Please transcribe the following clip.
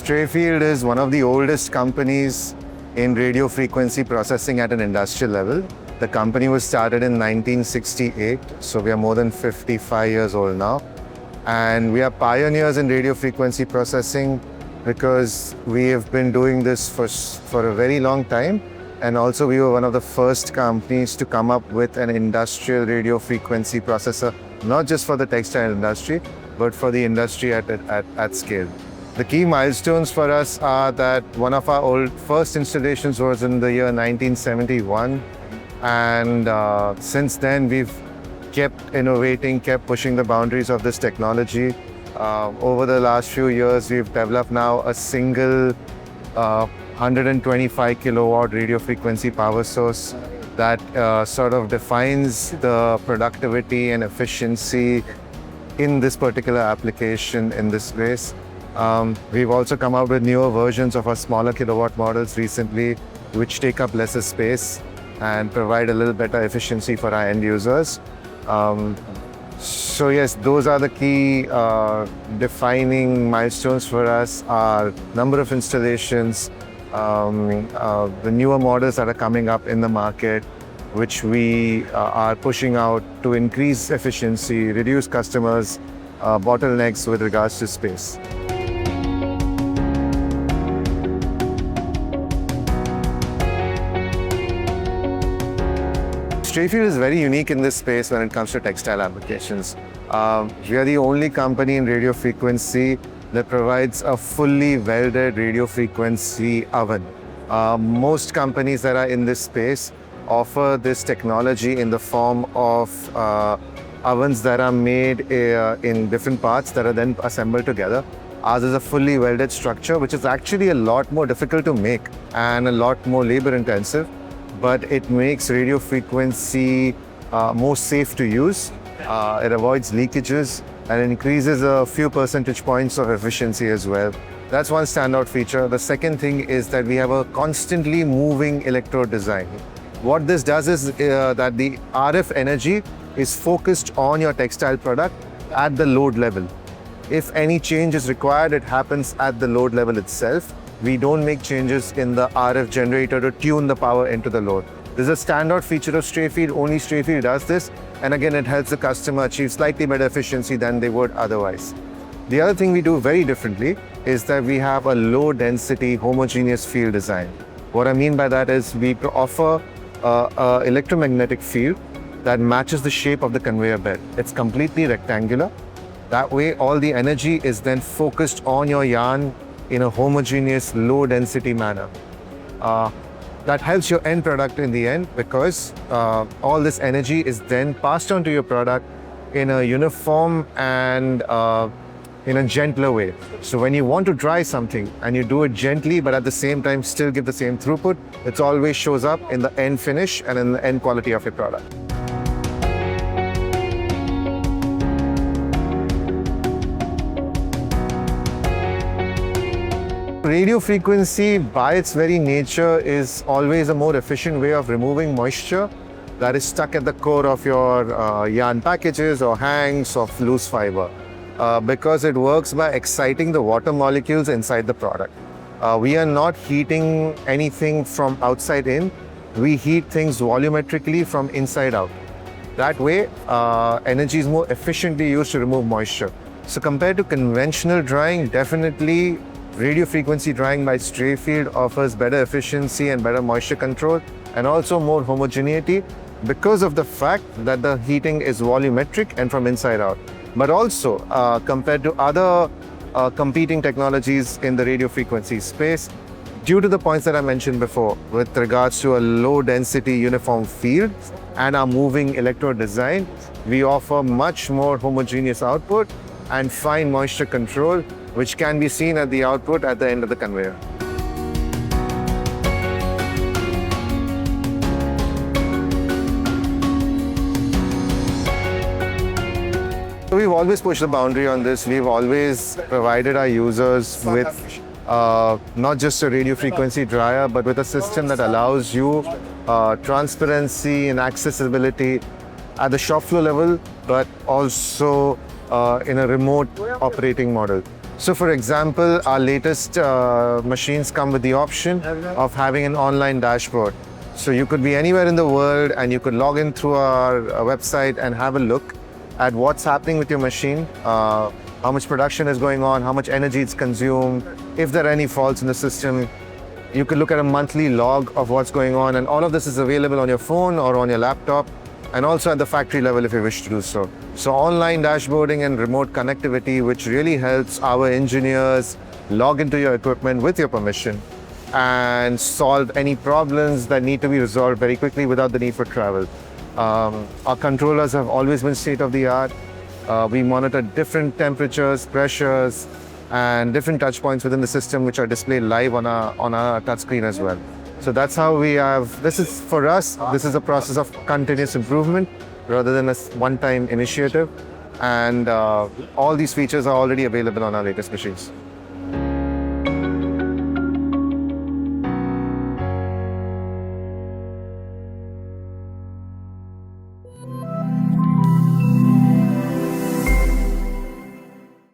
Strayfield is one of the oldest companies in radio frequency processing at an industrial level. The company was started in 1968, so we are more than 55 years old now. And we are pioneers in radio frequency processing because we have been doing this for a very long time. And also we were one of the first companies to come up with an industrial radio frequency processor, not just for the textile industry, but for the industry at scale. The key milestones for us are that one of our first installations was in the year 1971. And since then, we've kept innovating, kept pushing the boundaries of this technology. Over the last few years, we've developed now a single 125 kilowatt radio frequency power source that sort of defines the productivity and efficiency in this particular application in this space. We've also come out with newer versions of our smaller kilowatt models recently, which take up lesser space and provide a little better efficiency for our end users. So yes, those are the key defining milestones for us. Our number of installations, the newer models that are coming up in the market, which we are pushing out to increase efficiency, reduce customers' bottlenecks with regards to space. Strayfield is very unique in this space when it comes to textile applications. We are the only company in radio frequency that provides a fully welded radio frequency oven. Most companies that are in this space offer this technology in the form of ovens that are made in different parts that are then assembled together. Ours is a fully welded structure, which is actually a lot more difficult to make and a lot more labor intensive, but it makes radio frequency more safe to use. It avoids leakages and increases a few percentage points of efficiency as well. That's one standout feature. The second thing is that we have a constantly moving electrode design. What this does is that the RF energy is focused on your textile product at the load level. If any change is required, it happens at the load level itself. We don't make changes in the RF generator to tune the power into the load. This is a standout feature of Strayfield. Only Strayfield does this. And again, it helps the customer achieve slightly better efficiency than they would otherwise. The other thing we do very differently is that we have a low density homogeneous field design. What I mean by that is we offer an electromagnetic field that matches the shape of the conveyor belt. It's completely rectangular. That way, all the energy is then focused on your yarn in a homogeneous, low-density manner. That helps your end product in the end because all this energy is then passed on to your product in a uniform and in a gentler way. So when you want to dry something and you do it gently, but at the same time still give the same throughput, it always shows up in the end finish and in the end quality of your product. Radio frequency, by its very nature, is always a more efficient way of removing moisture that is stuck at the core of your yarn packages or hanks of loose fiber, because it works by exciting the water molecules inside the product. We are not heating anything from outside in. We heat things volumetrically from inside out. That way, energy is more efficiently used to remove moisture. So compared to conventional drying, definitely radio frequency drying by Strayfield offers better efficiency and better moisture control and also more homogeneity because of the fact that the heating is volumetric and from inside out. But also, compared to other competing technologies in the radio frequency space, due to the points that I mentioned before with regards to a low density uniform field and our moving electrode design, we offer much more homogeneous output and fine moisture control, which can be seen at the output at the end of the conveyor. So we've always pushed the boundary on this. We've always provided our users with not just a radio frequency dryer, but with a system that allows you transparency and accessibility at the shop floor level, but also in a remote operating model. So for example, our latest machines come with the option of having an online dashboard. So you could be anywhere in the world and you could log in through our website and have a look at what's happening with your machine, how much production is going on, how much energy it's consumed, if there are any faults in the system. You could look at a monthly log of what's going on, and all of this is available on your phone or on your laptop, and also at the factory level if you wish to do so. So online dashboarding and remote connectivity, which really helps our engineers log into your equipment with your permission and solve any problems that need to be resolved very quickly without the need for travel. Our controllers have always been state of the art. We monitor different temperatures, pressures, and different touch points within the system, which are displayed live on our touchscreen as well. So that's how we have, this is for us, this is a process of continuous improvement rather than a one-time initiative. And all these features are already available on our latest machines.